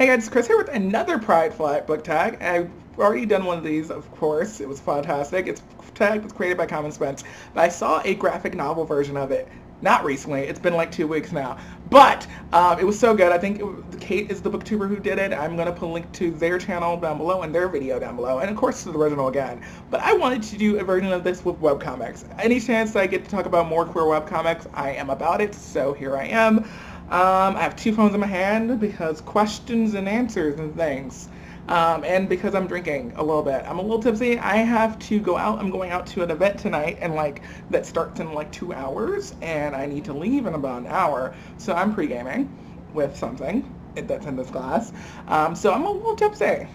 Hey guys, it's Chris here with another Pride Flag book tag. I've already done one of these, of course. It was fantastic. It's tagged, was created by Common Spence, but I saw a graphic novel version of it. Not recently. It's been like 2 weeks now. But it was so good. I think Kate is the booktuber who did it. I'm going to put a link to their channel down below and their video down below. And of course to the original again. But I wanted to do a version of this with webcomics. Any chance I get to talk about more queer webcomics, I am about it. So here I am. I have two phones in my hand because questions and answers and things. And because I'm drinking a little bit. I'm a little tipsy. I have to go out. I'm going out to an event tonight and that starts in 2 hours and I need to leave in about an hour. So I'm pre-gaming with something that's in this glass. So I'm a little tipsy.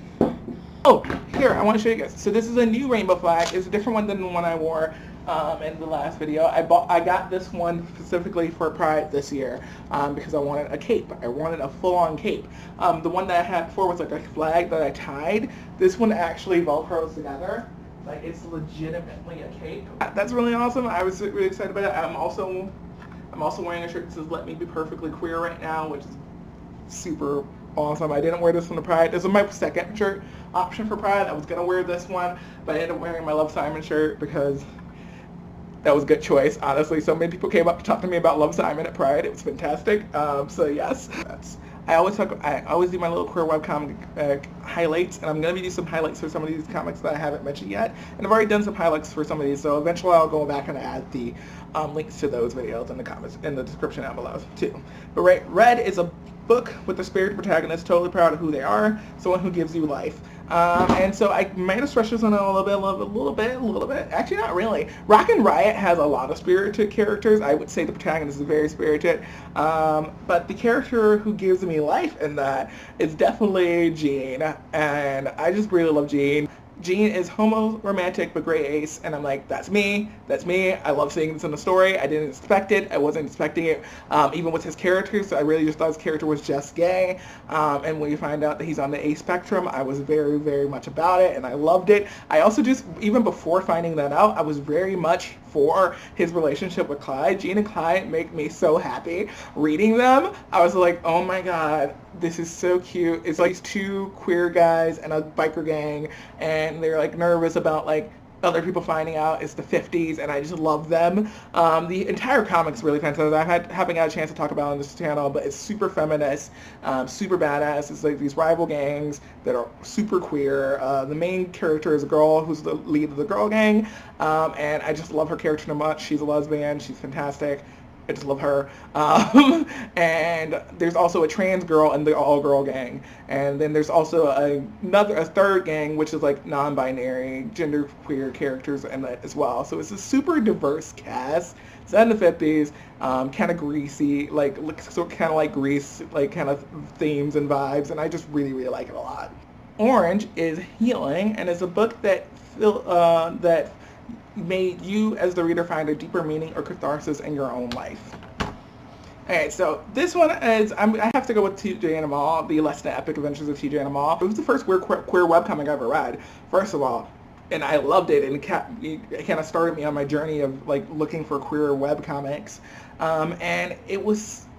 Oh, here, I want to show you guys. So this is a new rainbow flag. It's a different one than the one I wore in the last video. I got this one specifically for Pride this year because I wanted a cape. I wanted a full-on cape. The one that I had before was like a flag that I tied. This one actually velcros together. Like, it's legitimately a cape. That's really awesome. I was really excited about it. I'm also wearing a shirt that says "Let Me Be Perfectly Queer" right now, which is super awesome. I didn't wear this one to Pride. This is my second shirt option for Pride. I was going to wear this one, but I ended up wearing my Love Simon shirt because that was a good choice, honestly. So many people came up to talk to me about Love Simon at Pride. It was fantastic. So yes, I always do my little queer webcomic highlights, and I'm going to be doing some highlights for some of these comics that I haven't mentioned yet. And I've already done some highlights for some of these, so eventually I'll go back and add the links to those videos in the comments, in the description down below too. But Red is a book with the spirit protagonist totally proud of who they are, someone who gives you life. And so I might have stretched this one out a little bit. Actually, not really. Rock and Riot has a lot of spirited characters. I would say the protagonist is very spirited. But the character who gives me life in that is definitely Jean. And I just really love Jean. Jean is homo-romantic but gray ace, and I'm like, that's me, I love seeing this in the story. I didn't expect it, I wasn't expecting it, even with his character, so I really just thought his character was just gay, and when you find out that he's on the A spectrum, I was very, very much about it, and I loved it. I also just, even before finding that out, I was very much for his relationship with Clyde. Jean and Clyde make me so happy. Reading them, I was like, oh my god, this is so cute. It's like two queer guys and a biker gang, and they're like nervous about like other people finding out it's the 50s, and I just love them. The entire comic's really fantastic. I haven't had a chance to talk about it on this channel, but it's super feminist, super badass. It's like these rival gangs that are super queer. The main character is a girl who's the lead of the girl gang, and I just love her character so much. She's a lesbian. She's fantastic. I just love her. And there's also a trans girl in the all-girl gang. And then there's also a third gang, which is like non-binary, genderqueer characters in that as well. So it's a super diverse cast. Set in the 50s, kind of greasy, so kind of like Grease, like kind of themes and vibes. And I just really, really like it a lot. Orange is Healing, and it's a book that made you as the reader find a deeper meaning or catharsis in your own life. Alright, so this one is, I have to go with TJ and Amal, The Less Than Epic Adventures of TJ and Amal. It was the first queer webcomic I ever read, first of all, and I loved it, and it kind of started me on my journey of like looking for queer webcomics, and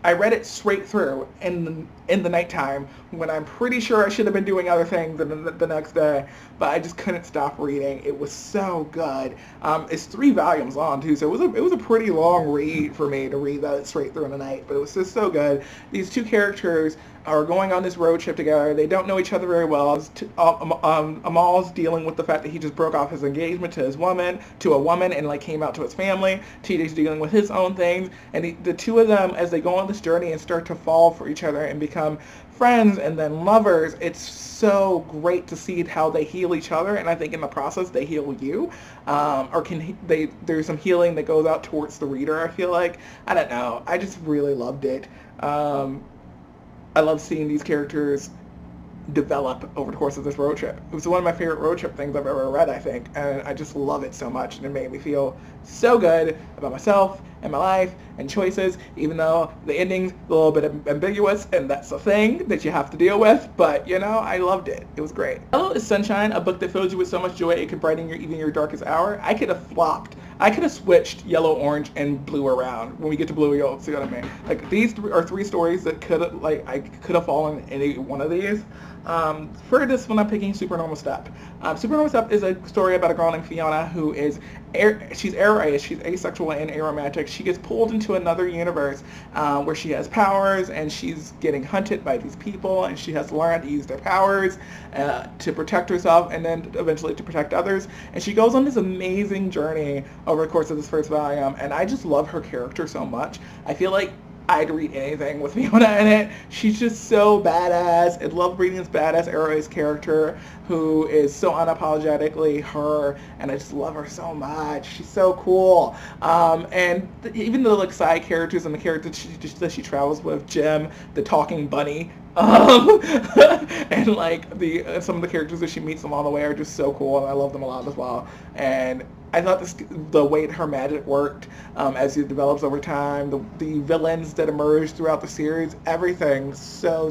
I read it straight through in the nighttime when I'm pretty sure I should have been doing other things the next day, but I just couldn't stop reading. It was so good. It's 3 volumes long too, so it was a pretty long read for me to read that straight through in the night, but it was just so good. These two characters are going on this road trip together. They don't know each other very well. Amal's dealing with the fact that he just broke off his engagement to a woman and like came out to his family. TJ's dealing with his own things, and the two of them, as they go on this journey and start to fall for each other and become friends and then lovers, it's so great to see how they heal each other, and I think in the process they heal you, there's some healing that goes out towards the reader. I feel like, I don't know, I just really loved it. I love seeing these characters develop over the course of this road trip. It was one of my favorite road trip things I've ever read, I think, and I just love it so much, and it made me feel so good about myself and my life and choices, even though the ending's a little bit ambiguous, and that's a thing that you have to deal with, but you know, I loved it. It was great. Hello is Sunshine, a book that fills you with so much joy it could brighten even your darkest hour. I could have flopped I could have switched yellow, orange, and blue around. When we get to blue, you'll see what I mean. Like these are three stories that could like I could have fallen in any one of these. For this one, I'm picking Supernormal Step. Supernormal Step is a story about a girl named Fiona who is she's aroace, she's asexual and aromantic. She gets pulled into another universe where she has powers, and she's getting hunted by these people, and she has to learn how to use their powers to protect herself and then eventually to protect others. And she goes on this amazing journey over the course of this first volume, and I just love her character so much. I feel like I'd read anything with Fiona in it. She's just so badass. I love reading this badass aroace character who is so unapologetically her, and I just love her so much. She's so cool. And even the like side characters and the characters that she travels with, Jim, the talking bunny, and like the some of the characters that she meets along the way are just so cool, and I love them a lot as well. And I thought the way her magic worked as it develops over time, the villains that emerge throughout the series, everything so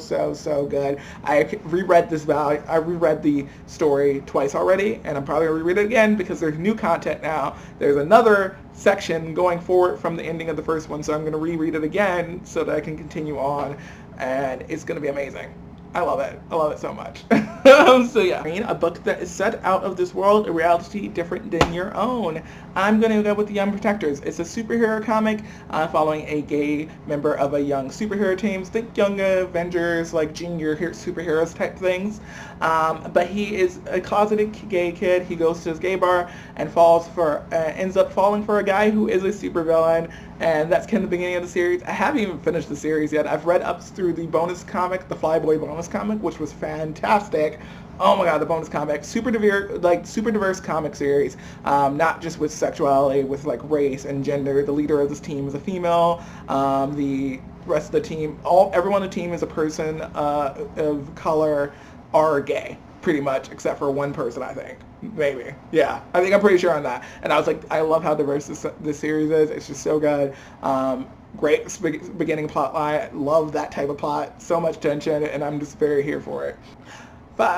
good. I reread the story twice already, and I'm probably gonna reread it again because there's new content now. There's another section going forward from the ending of the first one, so I'm gonna reread it again so that I can continue on, and it's gonna be amazing. I love it. I love it so much. So yeah, a book that is set out of this world, a reality different than your own. I'm going to go with The Young Protectors. It's a superhero comic following a gay member of a young superhero team. Think Young Avengers, like junior superheroes type things. But he is a closeted gay kid. He goes to his gay bar and ends up falling for a guy who is a supervillain. And that's kind of the beginning of the series. I haven't even finished the series yet. I've read up through the bonus comic, the Flyboy bonus comic, which was fantastic. Oh my god, the bonus comic, super diverse comic series. Not just with sexuality, with like race and gender. The leader of this team is a female. The rest of the team, everyone on the team is a person of color or gay, pretty much, except for one person, I think. Maybe. Yeah. I'm pretty sure on that. And I was like, I love how diverse this series is. It's just so good. Great beginning plot line. I love that type of plot. So much tension, and I'm just very here for it.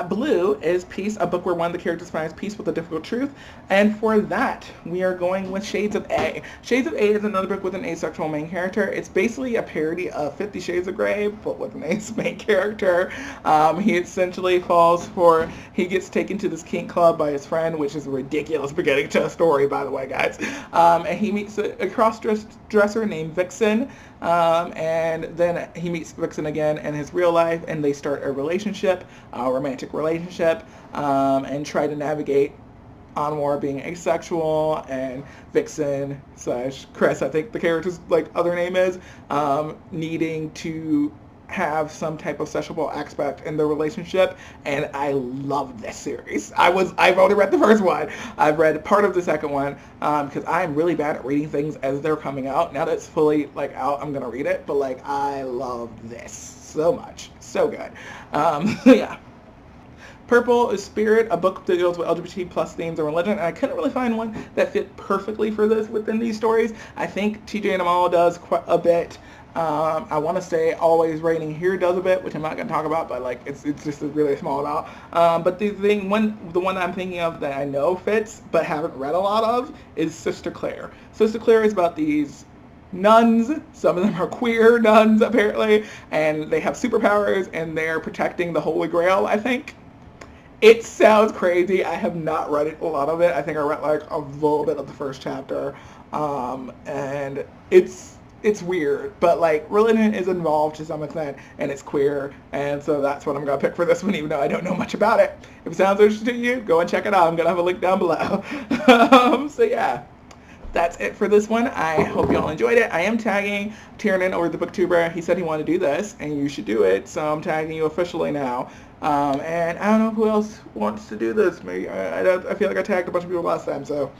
Blue is Peace, a book where one of the characters finds peace with a difficult truth. And for that, we are going with Shades of A. Shades of A is another book with an asexual main character. It's basically a parody of 50 Shades of Grey, but with an ace main character. He essentially he gets taken to this kink club by his friend, which is a ridiculous beginning to a story, by the way, guys. And he meets a cross-dresser named Vixen. And then he meets Vixen again in his real life, and they start a relationship, a romantic relationship, and try to navigate Anwar being asexual, and Vixen / Chris, I think the character's like other name is, needing to have some type of sexual aspect in the relationship. And I love this series. I've only read the first one. I've read part of the second one because I'm really bad at reading things as they're coming out. Now that it's fully like out, I'm gonna read it, but like I love this so much. So good. Yeah. Purple is Spirit, a book that deals with LGBT plus themes and religion, and I couldn't really find one that fit perfectly for this within these stories. I think TJ and Amal does quite a bit. I want to say Always Raining Here does a bit, which I'm not going to talk about, but like it's just a really small amount. But the one I'm thinking of that I know fits but haven't read a lot of is Sister Claire. Sister Claire is about these nuns. Some of them are queer nuns apparently, and they have superpowers, and they're protecting the Holy Grail, I think. It sounds crazy. I have not read a lot of it. I think I read like a little bit of the first chapter, and it's weird, but like religion is involved to some extent, and it's queer, and so that's what I'm gonna pick for this one, even though I don't know much about it. If it sounds interesting to you, go and check it out. I'm gonna have a link down below. So yeah, that's it for this one. I hope y'all enjoyed it. I am tagging Tiernan over the BookTuber. He said he wanted to do this, and you should do it, so I'm tagging you officially now. And I don't know who else wants to do this. Maybe I feel like I tagged a bunch of people last time, so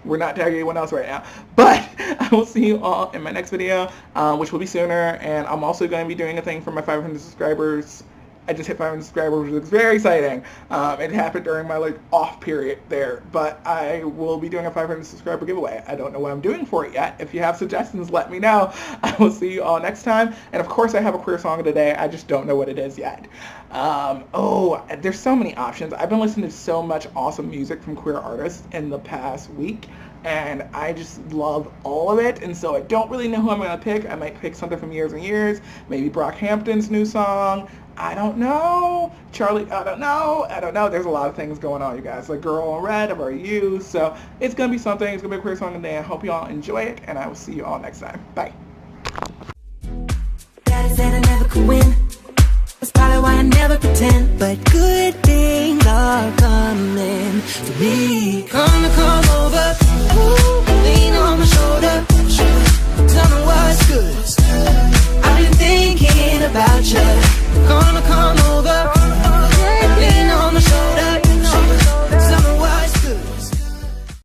we're not tagging anyone else right now. But I will see you all in my next video, which will be sooner. And I'm also going to be doing a thing for my 500 subscribers. I just hit 500 subscribers, which is very exciting. It happened during my like off period there, but I will be doing a 500 subscriber giveaway. I don't know what I'm doing for it yet. If you have suggestions, let me know. I will see you all next time. And of course, I have a queer song of the day. I just don't know what it is yet. There's so many options. I've been listening to so much awesome music from queer artists in the past week. and I just love all of it. And so I don't really know who I'm gonna pick. I might pick something from Years and Years, maybe Brockhampton's new song. I don't know. Charlie, I don't know. There's a lot of things going on, you guys. Like Girl in Red, About You. So it's gonna be something. It's gonna be a great song today. I hope you all enjoy it, and I will see you all next time. Bye. Daddy said I never could win. That's probably why I never pretend. But good things are coming to me. Come over. Ooh, lean on my shoulder. Tell me what's good. I've been thinking about you.